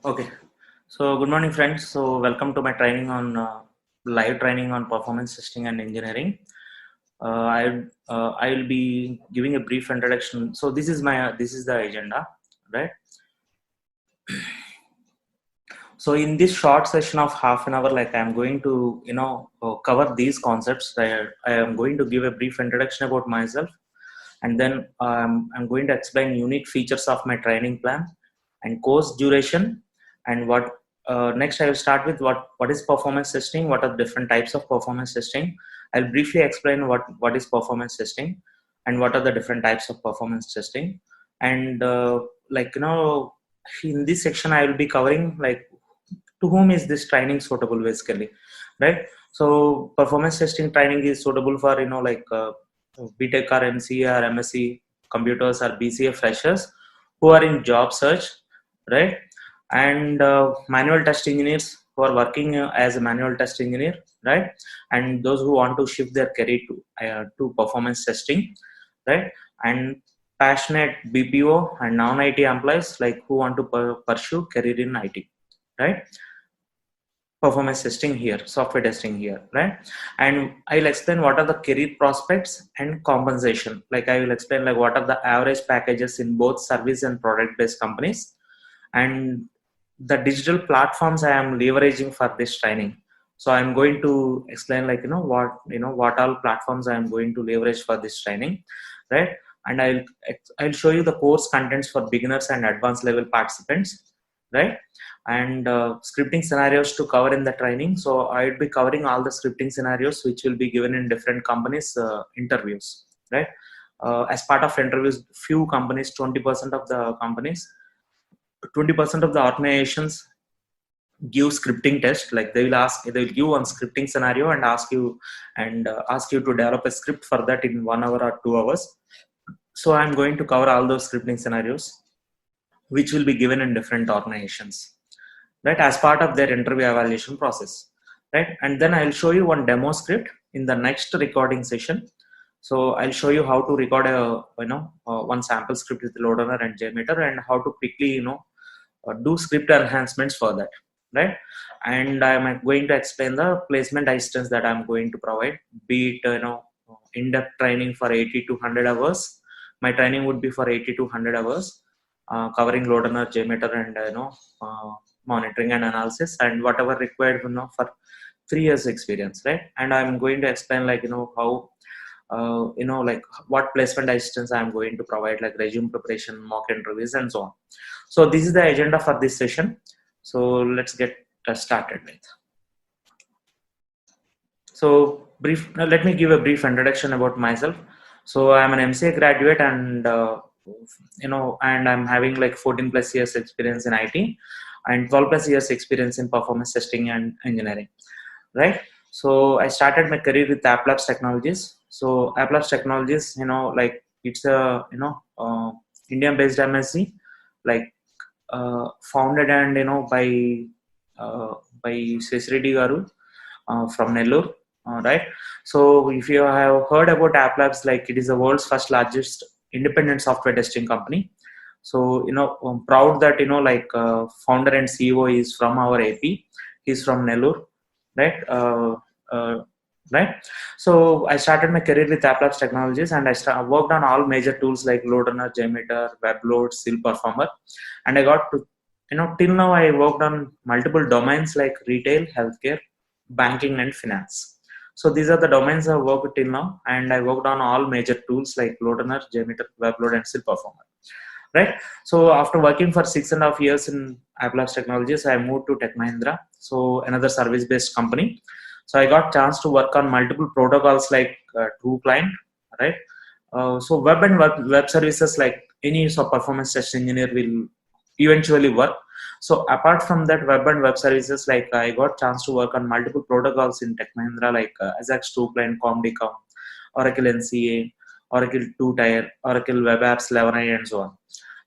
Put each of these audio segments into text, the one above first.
Okay, so good morning, friends. So welcome to my training on live training on performance testing and engineering. I will be giving a brief introduction. So this is the agenda, right? So in this short session of half an hour, like I'm going to cover these concepts. I am going to give a brief introduction about myself, and then I'm going to explain unique features of my training plan and course duration, and what next I will start with what is performance testing, what are different types of performance testing. I'll briefly explain what is performance testing and what are the different types of performance testing. And in this section I will be covering like to whom is this training suitable basically, right? So performance testing training is suitable for BTech or MCA or MSc computers or BCA freshers who are in job search, right? And manual test engineers who are working as a manual test engineer, right? And those who want to shift their career to performance testing, right? And passionate BPO and non-IT employees like who want to pursue career in IT, right? Performance testing here, software testing here, right? And I'll explain what are the career prospects and compensation. Like I will explain like what are the average packages in both service and product based companies, and the digital platforms I am leveraging for this training. So I'm going to explain like what all platforms I am going to leverage for this training, right? And I'll show you the course contents for beginners and advanced level participants, right? And scripting scenarios to cover in the training. So I'll be covering all the scripting scenarios which will be given in different companies interviews, right? As part of interviews, few companies, 20% of the companies, 20% of the organizations give scripting test. Like they'll give one scripting scenario and ask you to develop a script for that in 1 hour or 2 hours. So I'm going to cover all those scripting scenarios which will be given in different organizations, right, as part of their interview evaluation process, right? And then I'll show you one demo script in the next recording session. So I'll show you how to record one sample script with loader and jmeter, and how to quickly do script enhancements for that, right? And I'm going to explain the placement assistance that I'm going to provide, be it in-depth training for 80 to 100 hours. My training would be for 80 to 100 hours, covering load runner, jmeter, and monitoring and analysis, and whatever required for 3 years experience, right? And I'm going to explain like how like what placement assistance I'm going to provide, like resume preparation, mock interviews, and so on. So this is the agenda for this session. So let's get started with. So let me give a brief introduction about myself. So I'm an MCA graduate, and and I'm having like 14 plus years experience in IT and 12 plus years experience in performance testing and engineering, right? So I started my career with AppLabs Technologies. So AppLabs Technologies, like it's a Indian based MSc, like founded and by Sesredi Garu from Nellore, right? So if you have heard about AppLabs, like it is the world's first largest independent software testing company. So I'm proud that founder and CEO is from our AP. He's from Nellore, right? Right. So I started my career with AppLabs Technologies, and I worked on all major tools like LoadRunner, JMeter, WebLoad, Seal Performer, and I got to till now I worked on multiple domains like retail, healthcare, banking, and finance. So these are the domains I worked till now, and I worked on all major tools like LoadRunner, JMeter, WebLoad, and Seal Performer, right? So after working for 6.5 years in AppLabs Technologies, I moved to Tech Mahindra, so another service-based company. So I got chance to work on multiple protocols like True Client, right? So web services, like any sort of performance test engineer will eventually work. So apart from that web and web services, like I got chance to work on multiple protocols in Tech Mahindra, like Ajax True Client, ComDecom, Oracle NCA, Oracle 2-tier, Oracle Web Apps 11i, and so on.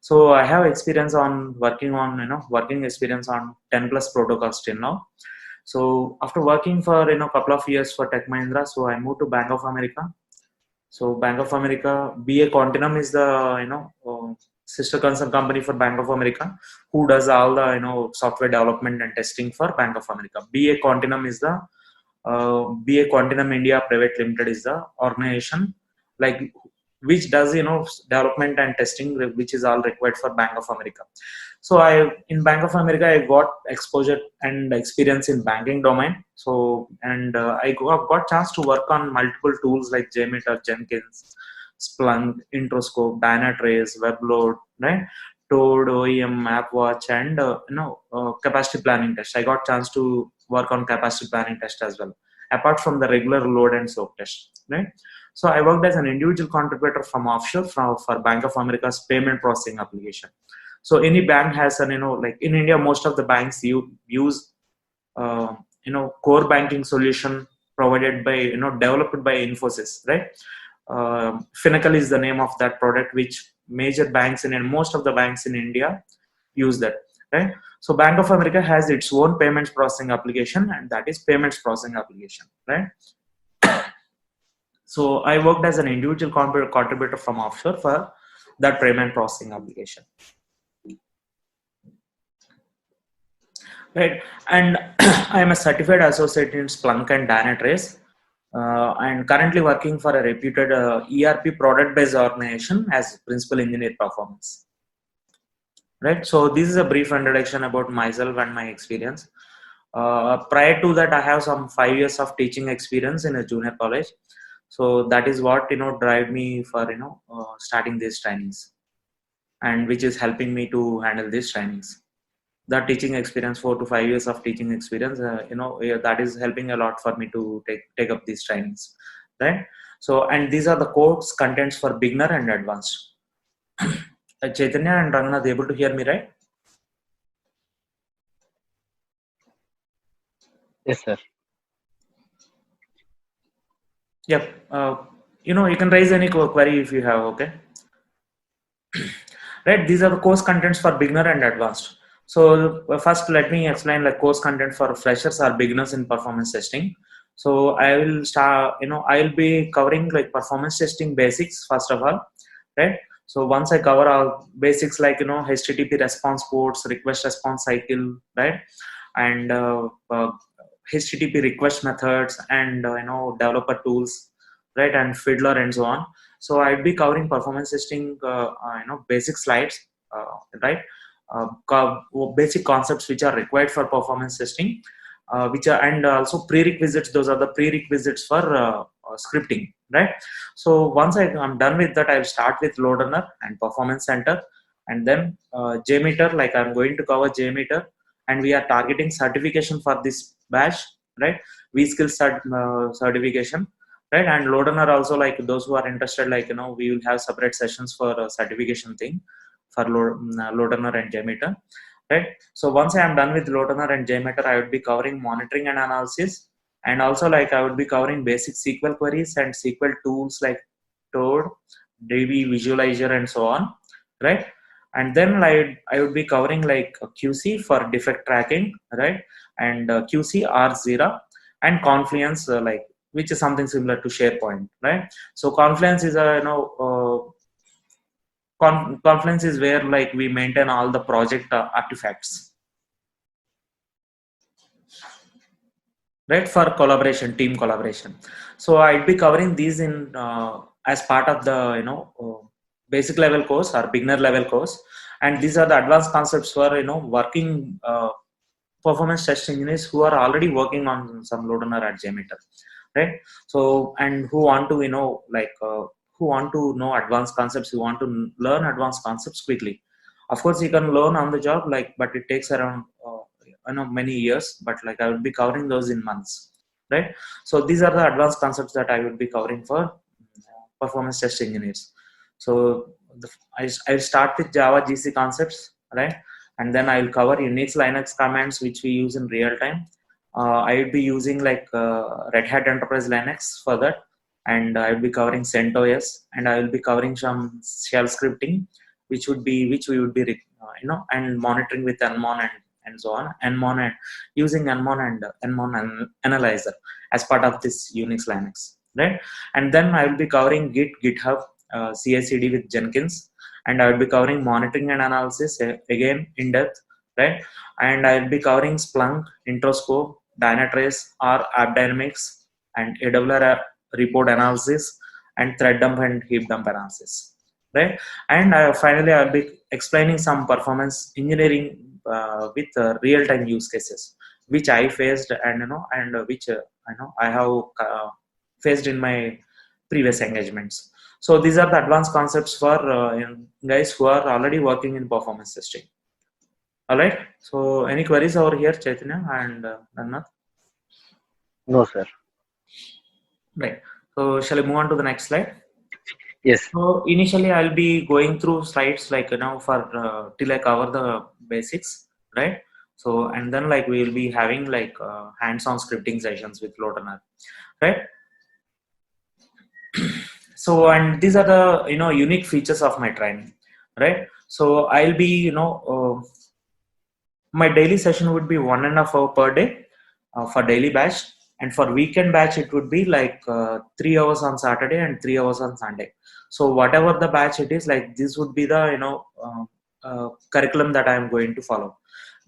So I have experience on working experience on 10 plus protocols till now. So after working for couple of years for Tech Mahindra, so I moved to Bank of America. So Bank of America, BA Quantinum is the sister concern company for Bank of America, who does all the software development and testing for Bank of America. BA Quantinum is the BA Quantinum India Private Limited is the organization like which does development and testing, which is all required for Bank of America. So in Bank of America I got exposure and experience in banking domain. So and I got chance to work on multiple tools like JMeter, Jenkins, Splunk, Introscope, Dynatrace, Webload, right? Toad, OEM, MapWatch, and capacity planning test. I got chance to work on capacity planning test as well, apart from the regular load and soak test, right? So I worked as an individual contributor from offshore for Bank of America's payment processing application. So any bank has an like in India, most of the banks use core banking solution provided by developed by Infosys, right? Finacle is the name of that product, which major banks and most of the banks in India use that, right? So Bank of America has its own payments processing application, and that is payments processing application, right? So I worked as an individual contributor from offshore for that payment processing application, right? And I am a certified associate in Splunk and Dynatrace, and currently working for a reputed ERP product-based organization as principal engineer performance. Right. So this is a brief introduction about myself and my experience. Prior to that, I have some 5 years of teaching experience in a junior college. So that is what drive me for starting these trainings, and which is helping me to handle these trainings. That teaching experience, 4 to 5 years of teaching experience, that is helping a lot for me to take up these trainings, right? So, and these are the course contents for beginner and advanced. Chaitanya and Ranganath, able to hear me, right? Yes, sir. Yep. You can raise any query if you have. Okay. Right. These are the course contents for beginner and advanced. So first, let me explain like course content for freshers or beginners in performance testing. So I will start. I'll be covering like performance testing basics first of all, right? So once I cover all basics like HTTP response ports, request response cycle, right, and HTTP request methods, and developer tools, right, and fiddler and so on. So I'd be covering performance testing, basic slides, right, basic concepts which are required for performance testing, which are and also prerequisites. Those are the prerequisites for scripting, right? So once I'm done with that, I'll start with load runner and performance center, and then JMeter. Like I'm going to cover JMeter, and we are targeting certification for this batch, right? vSkills certification, right? And load runner also, like those who are interested, like we will have separate sessions for certification thing for load runner and JMeter, right? So once I am done with load runner and JMeter, I would be covering monitoring and analysis, and also like I would be covering basic SQL queries and SQL tools like Toad, DB visualizer, and so on, right? And then like I would be covering like a QC for defect tracking, right? And QC R0 and Confluence, like which is something similar to SharePoint, right? So Confluence is a Confluence is where like we maintain all the project artifacts, right, for collaboration, team collaboration. So I'd be covering these in as part of the basic level course or beginner level course, and these are the advanced concepts for working performance test engineers who are already working on some load runner at JMeter, right? So and who want to who want to know advanced concepts, who want to learn advanced concepts quickly. Of course you can learn on the job, like, but it takes around many years, but like I will be covering those in months, right? So these are the advanced concepts that I will be covering for performance test engineers. So I'll start with Java GC concepts, right? And then I will cover Unix Linux commands which we use in real time. I will be using like Red Hat Enterprise Linux for that, and I will be covering CentOS, and I will be covering some shell scripting, which we would be and monitoring with Nmon and so on, Nmon and using Nmon and Nmon analyzer as part of this Unix Linux, right? And then I will be covering Git, GitHub, CI/CD with Jenkins, and I will be covering monitoring and analysis again in depth, right? And I will be covering Splunk, Introscope, Dynatrace, or App Dynamics, and AWR report analysis, and thread dump and heap dump analysis, right? And finally, I'll be explaining some performance engineering with real-time use cases, which I faced, and which I have faced in my previous engagements. So these are the advanced concepts for guys who are already working in performance testing. All right. So any queries over here, Chaitanya and Rangnath? No, sir. Right. So shall I move on to the next slide? Yes. So initially, I'll be going through slides like for till I cover the basics, right? So and then like we will be having like hands-on scripting sessions with Loader, right? So and these are the unique features of my training, right? So I'll be my daily session would be 1.5 hours per day for daily batch, and for weekend batch it would be like 3 hours on Saturday and 3 hours on Sunday. So whatever the batch it is, like this would be the curriculum that I am going to follow.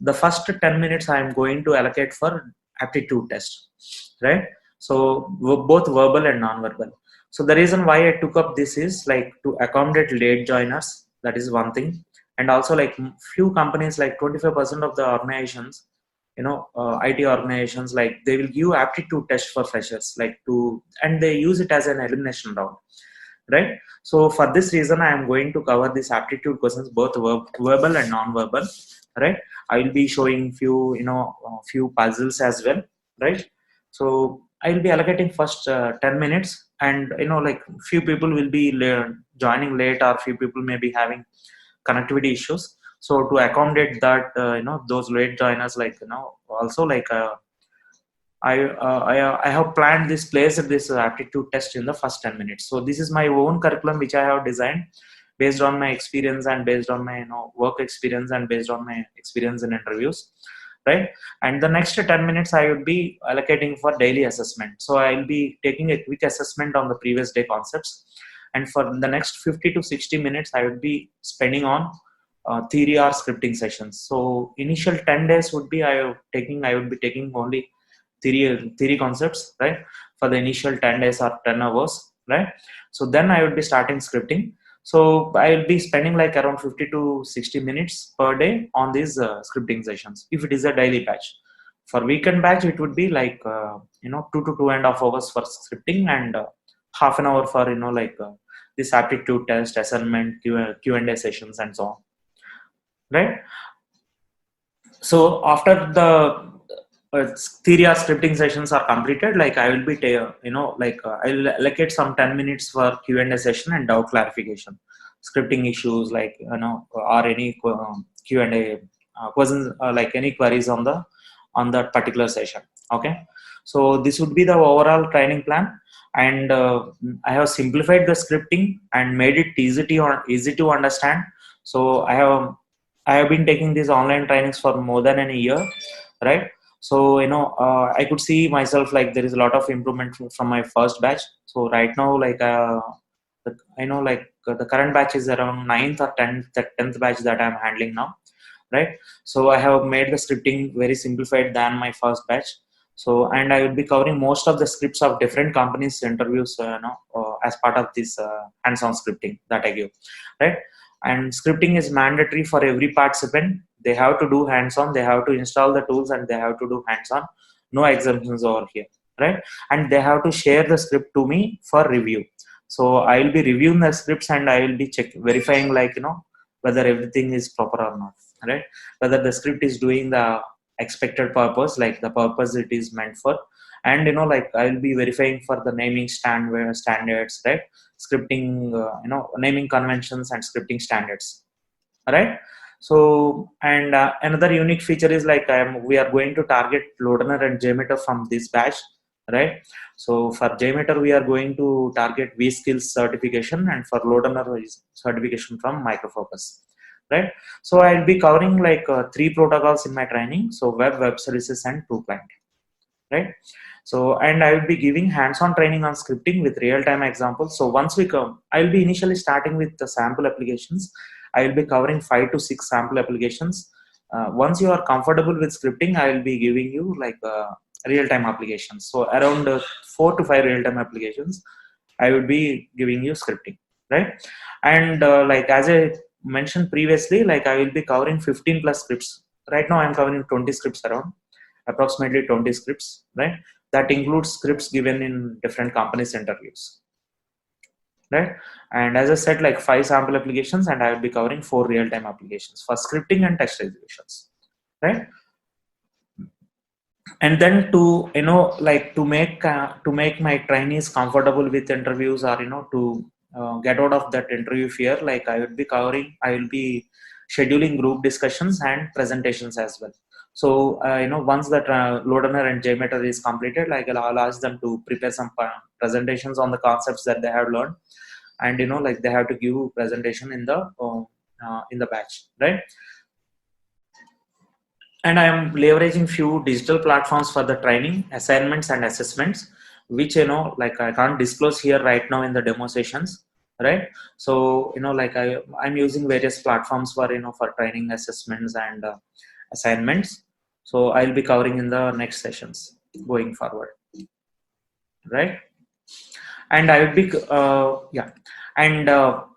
The first 10 minutes I am going to allocate for aptitude test, right? So both verbal and non-verbal. So the reason why I took up this is like to accommodate late joiners. That is one thing. And also like few companies, like 25% of the organizations, IT organizations, like they will give aptitude test for freshers, like and they use it as an elimination round, right? So for this reason I am going to cover these aptitude questions, both verbal and non-verbal, right? I will be showing few puzzles as well, right? So I will be allocating first 10 minutes, and like few people will be joining late, or few people may be having connectivity issues. So to accommodate that, those late joiners, like also like I have planned this place at this aptitude test in the first 10 minutes. So this is my own curriculum which I have designed based on my experience, and based on my work experience, and based on my experience in interviews, right? And the next 10 minutes I would be allocating for daily assessment. So I will be taking a quick assessment on the previous day concepts, and for the next 50 to 60 minutes I would be spending on theory or scripting sessions. So initial 10 days would be I would be taking only theory concepts, right, for the initial 10 days or 10 hours, right? So then I would be starting scripting. So I will be spending like around 50 to 60 minutes per day on these scripting sessions if it is a daily batch. For weekend batch it would be like 2 to 2.5 hours for scripting, and half an hour for this aptitude test, assignment, Q&A sessions, and so on, right? So after the theory or scripting sessions are completed, like I will be I'll allocate some 10 minutes for Q&A session and doubt clarification, scripting issues, like or any Q&A questions, like any queries on that particular session. Okay, so this would be the overall training plan, and I have simplified the scripting and made it easy to understand. So I have been taking these online trainings for more than a year, right? So I could see myself like there is a lot of improvement from my first batch. So right now, like the current batch is around 9th or 10th batch that I'm handling now, right? So I have made the scripting very simplified than my first batch. So, and I will be covering most of the scripts of different companies interviews as part of this hands-on scripting that I give, right? And scripting is mandatory for every participant. They have to do hands-on, they have to install the tools, and they have to do hands-on. No exemptions over here, right? And they have to share the script to me for review. So I will be reviewing the scripts, and I will be verifying like whether everything is proper or not, right? Whether the script is doing the expected purpose, like the purpose it is meant for. And like I will be verifying for the naming standards, right? Scripting naming conventions and scripting standards, right? So, and another unique feature is like we are going to target Loader and JMeter from this batch, right? So for JMeter we are going to target vSkills certification, and for Loader is certification from Micro Focus, right? So I'll be covering like 3 protocols in my training. So web services, and 2 client, right? So, and I will be giving hands-on training on scripting with real-time examples. So once we come, I will be initially starting with the sample applications. I will be covering 5 to 6 sample applications. Once you are comfortable with scripting, I will be giving you like real-time applications. So around 4 to 5 real-time applications, I would be giving you scripting, right? And like as I mentioned previously, like I will be covering 15 plus scripts. Right now, I'm covering 20 scripts around, approximately 20 scripts, right? That includes scripts given in different companies interviews, right? And as I said, like 5 sample applications, and I will be covering 4 real-time applications for scripting and text resolutions, right? And then to like to make my trainees comfortable with interviews, or to get out of that interview fear, like I will be scheduling group discussions and presentations as well. So once the loader and jmeter is completed, like I'll ask them to prepare some presentations on the concepts that they have learned, and like they have to give presentation in the batch, right? And I am leveraging few digital platforms for the training, assignments, and assessments, which like I can't disclose here right now in the demo sessions, right? So like I'm using various platforms for for training, assessments, and assignments. So I'll be covering in the next sessions going forward, right? And I will be yeah. And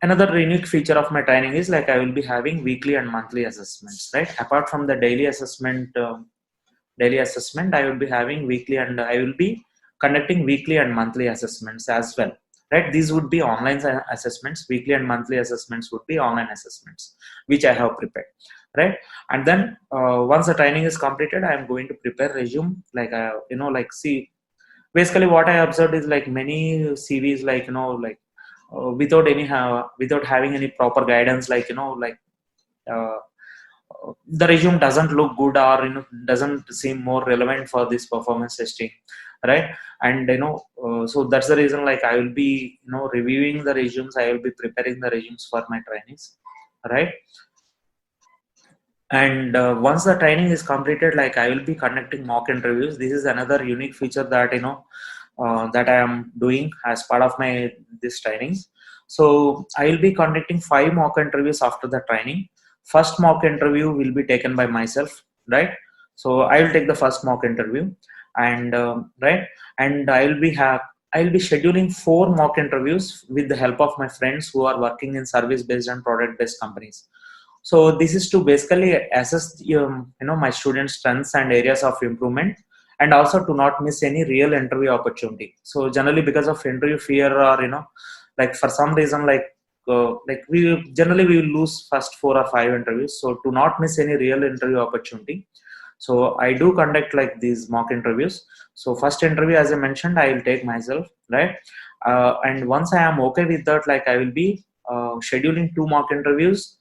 another unique feature of my training is like I will be having weekly and monthly assessments, right? Apart from the daily assessment, I will be having weekly, and I will be conducting weekly and monthly assessments as well, right? These would be online assessments. Weekly and monthly assessments would be online assessments, which I have prepared, right? And then once the training is completed, I am going to prepare resume, like like see, basically what I observed is like many CVs, like like without having any proper guidance, like like uh, the resume doesn't look good, or doesn't seem more relevant for this performance testing, right? And so that's the reason, like I will be reviewing the resumes, I will be preparing the resumes for my trainees, right? And once the training is completed, like I will be conducting mock interviews. This is another unique feature that that I am doing as part of my this trainings. So I will be conducting 5 mock interviews after the training. First mock interview will be taken by myself, right? So I will take the first mock interview, and right, and I will be scheduling 4 mock interviews with the help of my friends who are working in service based and product based companies. So this is to basically assess my students' strengths and areas of improvement, and also to not miss any real interview opportunity. So generally, because of interview fear, or like for some reason, like we will lose first 4 or 5 interviews. So to not miss any real interview opportunity, so I do conduct like these mock interviews. So first interview, as I mentioned, I will take myself, right? And once I am okay with that, like I will be scheduling 2 mock interviews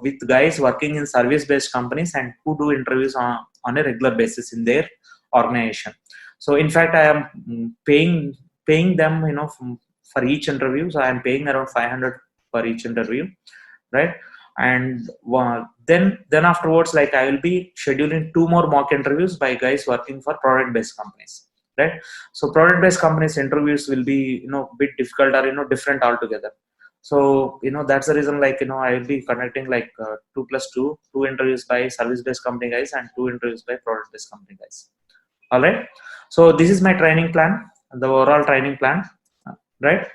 with guys working in service based companies and who do interviews on a regular basis in their organization. So in fact, I am paying them for each interview. So I am paying around 500 for each interview, right? And then afterwards, like I will be scheduling 2 more mock interviews by guys working for product based companies, right? So product based companies interviews will be bit difficult, or different altogether. So that's the reason, like I will be conducting like 2 plus 2 interviews by service based company guys and 2 interviews by product based company guys. All right. So this is my training plan, the overall training plan, right?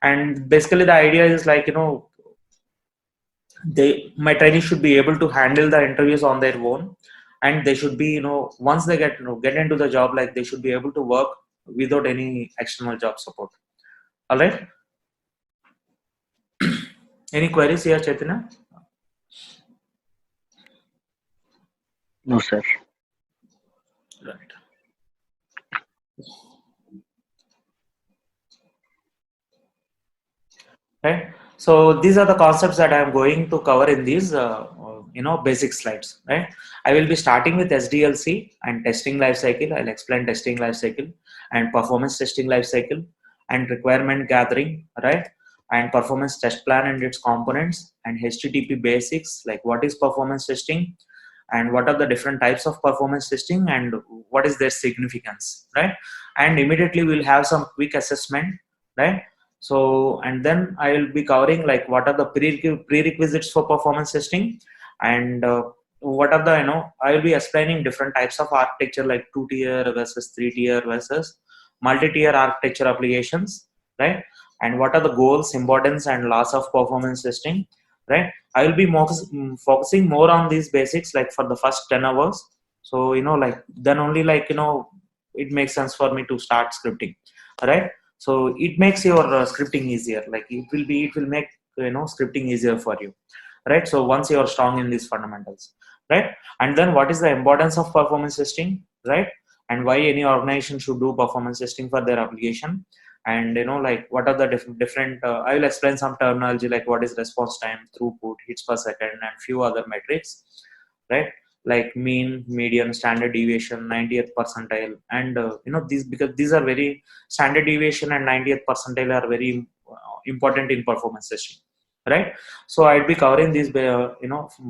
And basically the idea is like my trainees should be able to handle the interviews on their own, and they should be once they get into the job, like they should be able to work without any external job support. All right. Any queries here, Chaitanya? No, sir. Right. Right. So these are the concepts that I am going to cover in these basic slides, right? I will be starting with SDLC and testing lifecycle. I'll explain testing lifecycle and performance testing lifecycle and requirement gathering, right? And performance test plan and its components, and HTTP basics, like what is performance testing, and what are the different types of performance testing and what is their significance, right? And immediately we'll have some quick assessment, right? So, and then I will be covering like what are the prerequisites for performance testing, and what are the, I will be explaining different types of architecture like 2-tier versus 3-tier versus multi-tier architecture applications, right? And what are the goals, importance, and loss of performance testing, right? I will be focusing more on these basics like for the first 10 hours. So, like then only like, it makes sense for me to start scripting, right? So it makes your scripting easier. Like it will make, scripting easier for you, right? So once you are strong in these fundamentals, right? And then what is the importance of performance testing, right? And why any organization should do performance testing for their application, and like what are the different I will explain some terminology like what is response time, throughput, hits per second, and few other metrics, right? Like mean, median, standard deviation, 90th percentile, and these, because these are very, standard deviation and 90th percentile are very important in performance testing, right? So I'll be covering these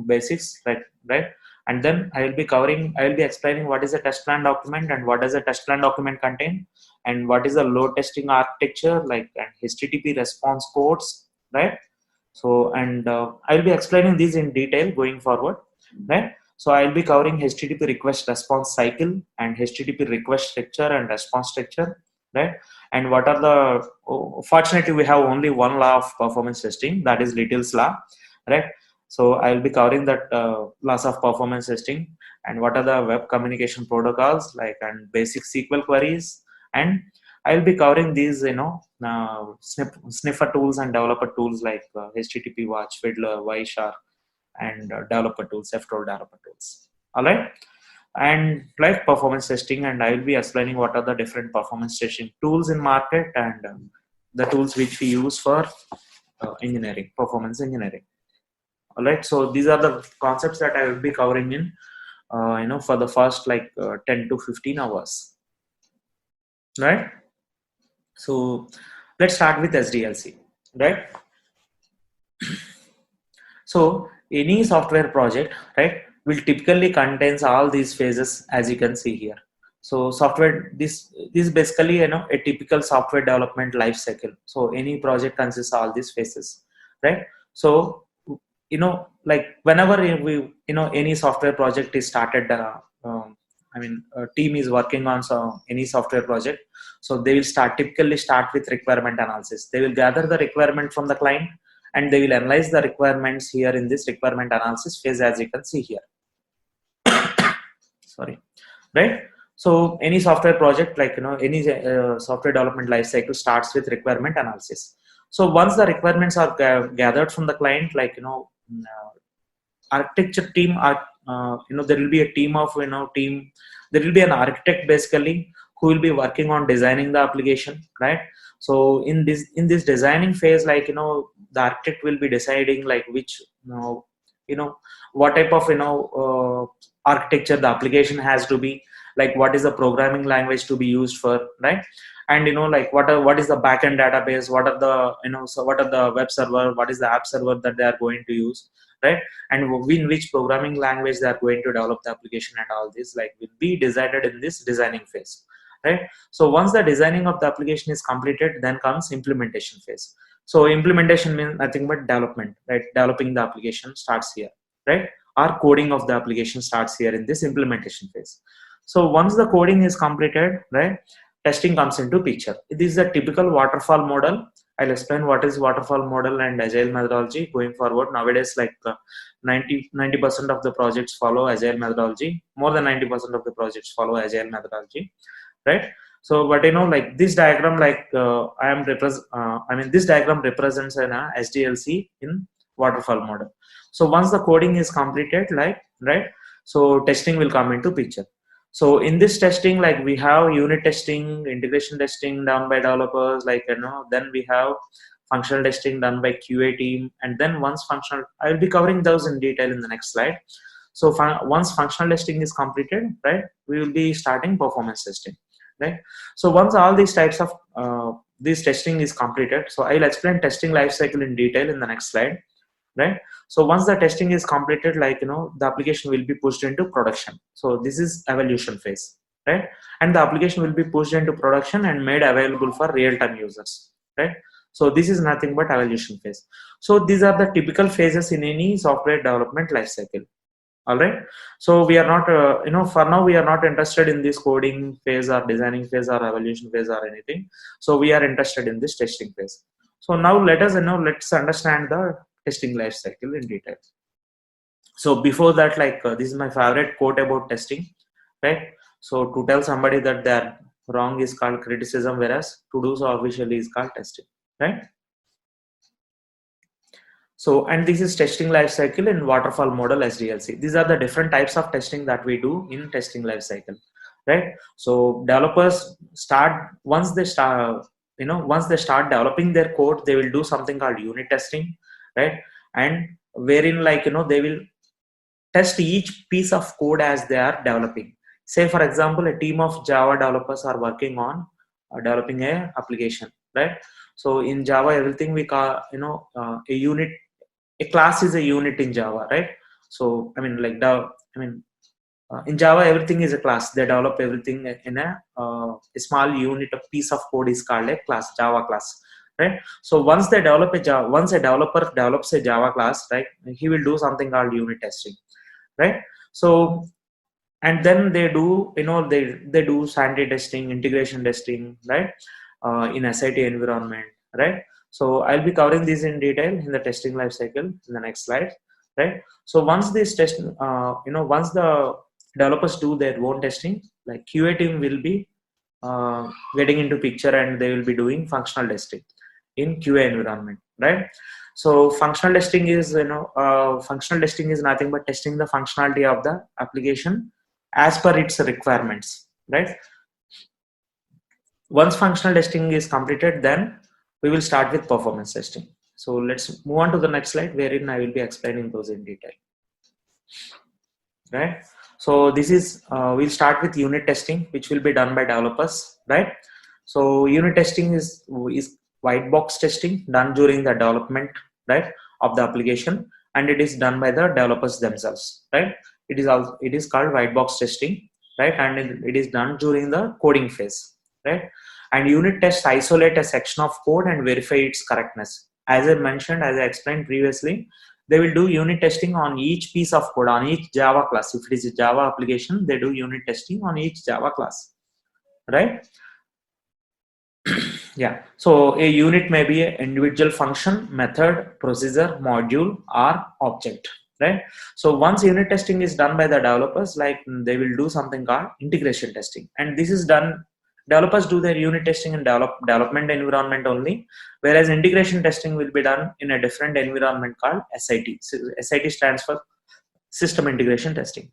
basics, right? And then I will be explaining what is a test plan document and what does a test plan document contain, and what is the load testing architecture, like, and HTTP response codes, right? So, and I'll be explaining these in detail going forward, right? So I'll be covering HTTP request response cycle and HTTP request structure and response structure, right? And what are the, fortunately we have only one law of performance testing, that is Little's law, right? So I'll be covering that laws of performance testing, and what are the web communication protocols, like, and basic SQL queries, and I'll be covering these, sniffer tools and developer tools like HTTP Watch, Fiddler, Wireshark, and developer tools, F-Tool developer tools. All right. And like performance testing, and I will be explaining what are the different performance testing tools in market, and the tools which we use for engineering, performance engineering. All right. So these are the concepts that I will be covering in, for the first like 10 to 15 hours. Right. So let's start with SDLC, right? So any software project, right, will typically contains all these phases as you can see here. So software, this basically, a typical software development life cycle. So any project consists of all these phases, right? So, like whenever we, any software project is started, a team is working on any software project. So they will typically start with requirement analysis. They will gather the requirement from the client, and they will analyze the requirements here in this requirement analysis phase, as you can see here. Sorry, right? So any software project, like, any software development life cycle starts with requirement analysis. So once the requirements are gathered from the client, like, architecture team are, there will be a team of, there will be an architect basically who will be working on designing the application, right? So in this designing phase, like, the architect will be deciding like which, what type of, architecture the application has to be, like what is the programming language to be used for, right? And like what is the backend database, what are the, so what are the web server, what is the app server that they are going to use, right? And in which programming language they are going to develop the application, and all this like will be decided in this designing phase, right? So once the designing of the application is completed, then comes implementation phase. So implementation means nothing but development, right? Developing the application starts here, right? Or coding of the application starts here in this implementation phase. So once the coding is completed, right, testing comes into picture. This is a typical waterfall model. I'll explain what is waterfall model and agile methodology going forward. Nowadays, like 90% of the projects follow agile methodology. More than 90% of the projects follow agile methodology, right? So, but like this diagram, like this diagram represents an SDLC in waterfall model. So once the coding is completed, like, right, so testing will come into picture. So in this testing, like we have unit testing, integration testing done by developers, like, then we have functional testing done by QA team, and then once functional, I will be covering those in detail in the next slide. So once functional testing is completed, right, we will be starting performance testing, right? So once all these types of this testing is completed, so I'll explain testing lifecycle in detail in the next slide. right? So once the testing is completed, like the application will be pushed into production. So this is evolution phase, right? And the application will be pushed into production and made available for real-time users, right? So this is nothing but evolution phase. So these are the typical phases in any software development lifecycle. All right. So we are not, for now we are not interested in this coding phase or designing phase or evaluation phase or anything. So we are interested in this testing phase. So now let us, let's understand the testing life cycle in detail. So before that, like this is my favorite quote about testing, right? So to tell somebody that they are wrong is called criticism, whereas to do so officially is called testing, right? So, and this is testing lifecycle in waterfall model SDLC. These are the different types of testing that we do in testing lifecycle, right? So developers start, once they start developing their code, they will do something called unit testing, right? And wherein, like, they will test each piece of code as they are developing. Say for example, a team of Java developers are working on developing a application, right? So in Java, everything we call, a unit, a class is a unit in Java, right? So I mean, like in Java, everything is a class. They develop everything in a small unit. A piece of code is called a class, Java class, right? So once they develop a Java, once a developer develops a Java class, right, he will do something called unit testing, right? So, and then they do, they do sanity testing, integration testing, right, in SIT environment, right? So I'll be covering this in detail in the testing life cycle in the next slide, right? So once this test, once the developers do their own testing, like QA team will be getting into picture, and they will be doing functional testing in QA environment, right? So functional testing is, functional testing is nothing but testing the functionality of the application as per its requirements, right? Once functional testing is completed, then we will start with performance testing. So let's move on to the next slide, wherein I will be explaining those in detail, right? So this is, we'll start with unit testing, which will be done by developers, right? So unit testing is white box testing done during the development, right, of the application, and it is done by the developers themselves, right? It is called white box testing, right? And it is done during the coding phase, right? And unit tests isolate a section of code and verify its correctness. As I mentioned, as I explained previously, they will do unit testing on each piece of code, on each Java class. If it is a Java application, they do unit testing on each Java class, right? Yeah. So a unit may be an individual function, method, procedure, module, or object, right? So once unit testing is done by the developers, like they will do something called integration testing, and this is done. Developers do their unit testing in development environment only, whereas integration testing will be done in a different environment called SIT. So SIT stands for system integration testing,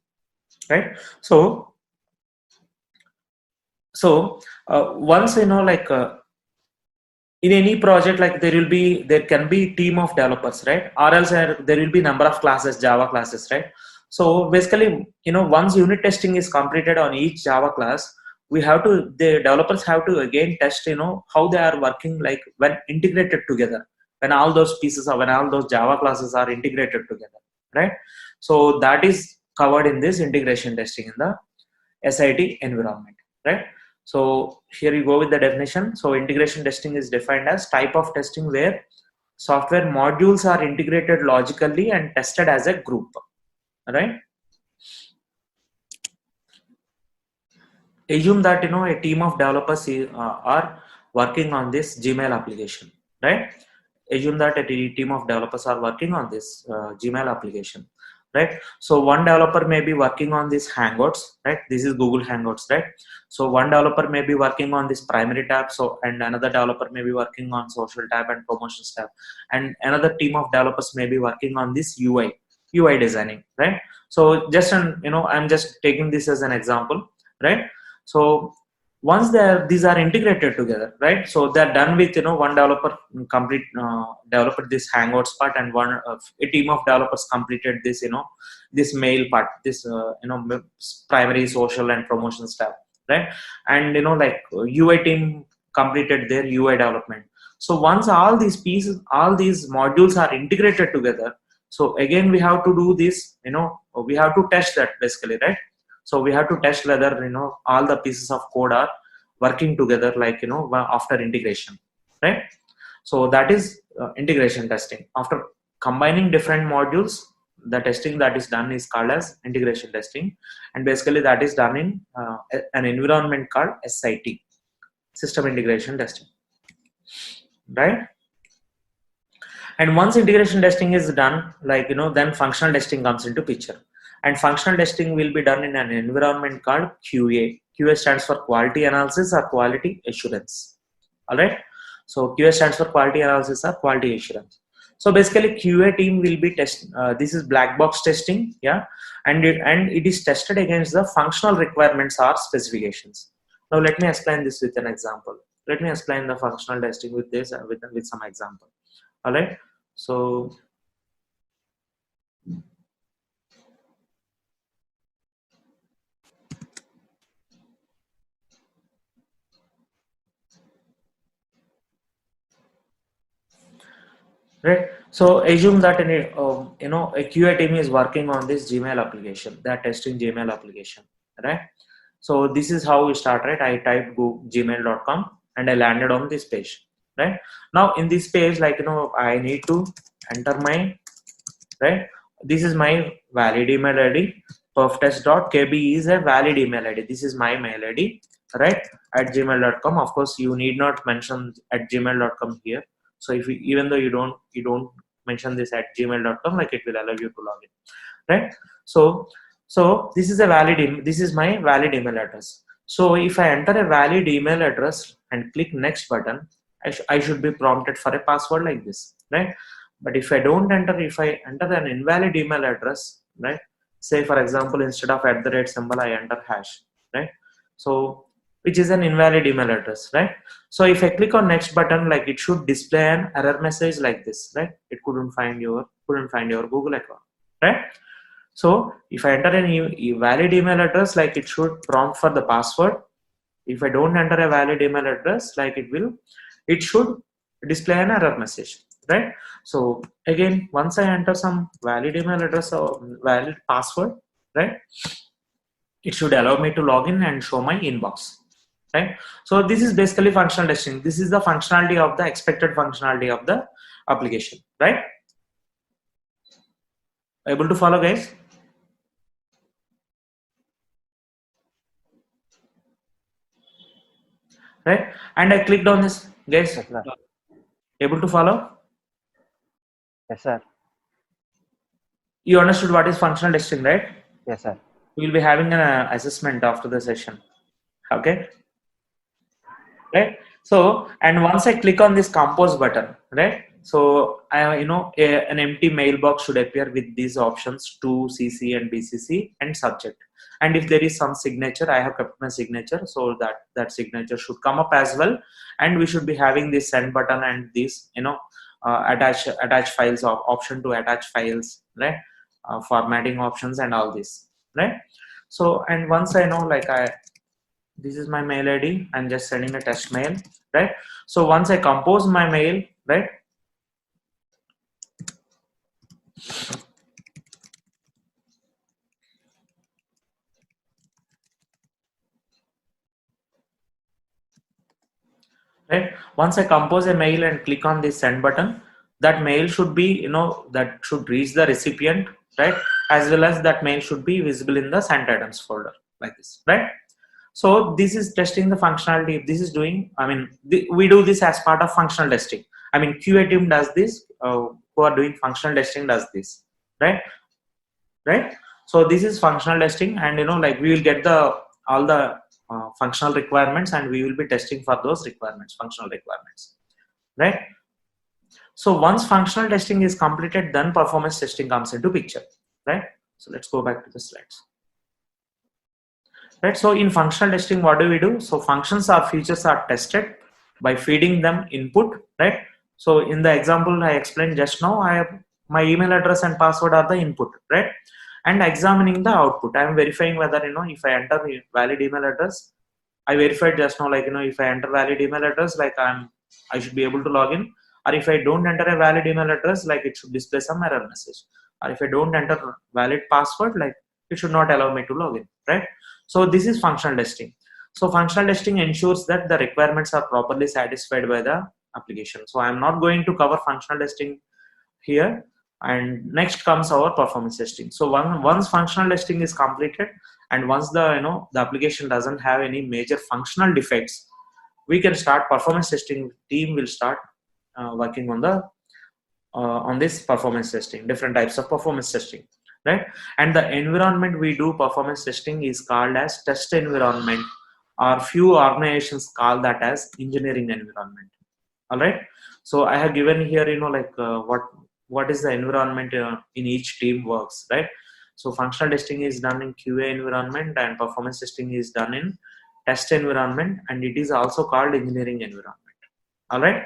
right? So once, like in any project, like there can be team of developers, right? Or else there will be number of classes, Java classes, right? So basically, once unit testing is completed on each Java class, the developers have to again test, how they are working, like when integrated together, when all those pieces when all those Java classes are integrated together, right? So that is covered in this integration testing in the SIT environment, right? So here you go with the definition. So integration testing is defined as type of testing where software modules are integrated logically and tested as a group, right? Assume that, a team of developers are working on this Gmail application, right? Assume that a team of developers are working on this Gmail application, right? So one developer may be working on this Hangouts, right? This is Google Hangouts, right? So one developer may be working on this primary tab, so, and another developer may be working on social tab and promotions tab, and another team of developers may be working on this UI designing, right? So just I'm just taking this as an example, right? So once these are integrated together, right? So they're done with, one developer developed this Hangouts part, and a team of developers completed this, this mail part, this primary, social, and promotions tab, right? And like UI team completed their UI development. So once all these pieces, all these modules are integrated together, So again, we have to do this, we have to test that basically, right? So we have to test whether, all the pieces of code are working together, like, after integration, right? So that is integration testing. After combining different modules, the testing that is done is called as integration testing, and basically that is done in an environment called SIT, system integration testing, right? And once integration testing is done, like, then functional testing comes into picture, and functional testing will be done in an environment called QA stands for quality analysis or quality assurance. All right, so QA stands for quality analysis or quality assurance. So basically QA team will be this is black box testing, yeah, and it is tested against the functional requirements or specifications. Now let me explain this with an example. Let me explain the functional testing with this, with some example. All right, so right, so assume that a QA team is working on this Gmail application. They are testing Gmail application, right? So this is how we start, right? I typed gmail.com and I landed on this page, right? Now in this page, like, I need to enter my, right? This is my valid email ID. Perftest.kb is a valid email ID. This is my mail ID, right? At gmail.com. Of course, you need not mention at gmail.com here. So if you, even though you don't mention this at gmail.com, like, it will allow you to log in, right? So this is this is my valid email address. So if I enter a valid email address and click next button, I should be prompted for a password like this, right? But if I enter an invalid email address, right? Say for example, instead of @ symbol, I enter hash, right? So which is an invalid email address, right? So if I click on next button, like, it should display an error message like this, right? It couldn't find your Google account, right? So if I enter an valid email address, like, it should prompt for the password. If I don't enter a valid email address, like, it should display an error message, right? So again, once I enter some valid email address or valid password, right, it should allow me to log in and show my inbox, right? So this is basically functional testing. This is the functionality of the expected functionality of the application, right? Able to follow, guys? Right? And I clicked on this, guys. Yes, sir. Able to follow? Yes, sir. You understood what is functional testing, right? Yes, sir. We will be having an assessment after the session. Okay, right? So, and once I click on this compose button, right? So an empty mailbox should appear with these options: to CC and BCC and subject. And if there is some signature, I have kept my signature, so that signature should come up as well. And we should be having this send button and this, attach files, or option to attach files, right? Formatting options and all this, right? So, and once I know, like, this is my mail ID, I'm just sending a test mail, right? So once I compose my mail, right, once I compose a mail and click on this send button, that mail should be, that should reach the recipient, right? As well as that mail should be visible in the sent items folder, like this, right? So this is testing the functionality. If this is doing, we do this as part of functional testing. QA team does this, who are doing functional testing does this, right? So this is functional testing, and like, we will get all the functional requirements, and we will be testing for those requirements, functional requirements, right? So once functional testing is completed, then performance testing comes into picture, right? So let's go back to the slides, right? So in functional testing, what do we do? So functions or features are tested by feeding them input, right? So in the example I explained just now, I have my email address and password are the input, right? And examining the output, I am verifying whether, if I enter valid email address, I verified just now, like, if I enter valid email address, like, I should be able to log in. Or if I don't enter a valid email address, like, it should display some error message. or if I don't enter valid password, like it should not allow me to log in, right? So this is functional testing. So functional testing ensures that the requirements are properly satisfied by the application. So I'm not going to cover functional testing here. And next comes our performance testing. So once functional testing is completed, and once the application doesn't have any major functional defects, we can start performance testing. Team will start working on this performance testing, different types of performance testing, right? And the environment we do performance testing is called as test environment, or few organizations call that as engineering environment. All right. So I have given here, what is the environment in each team works, right? So functional testing is done in QA environment, and performance testing is done in test environment, and it is also called engineering environment. All right.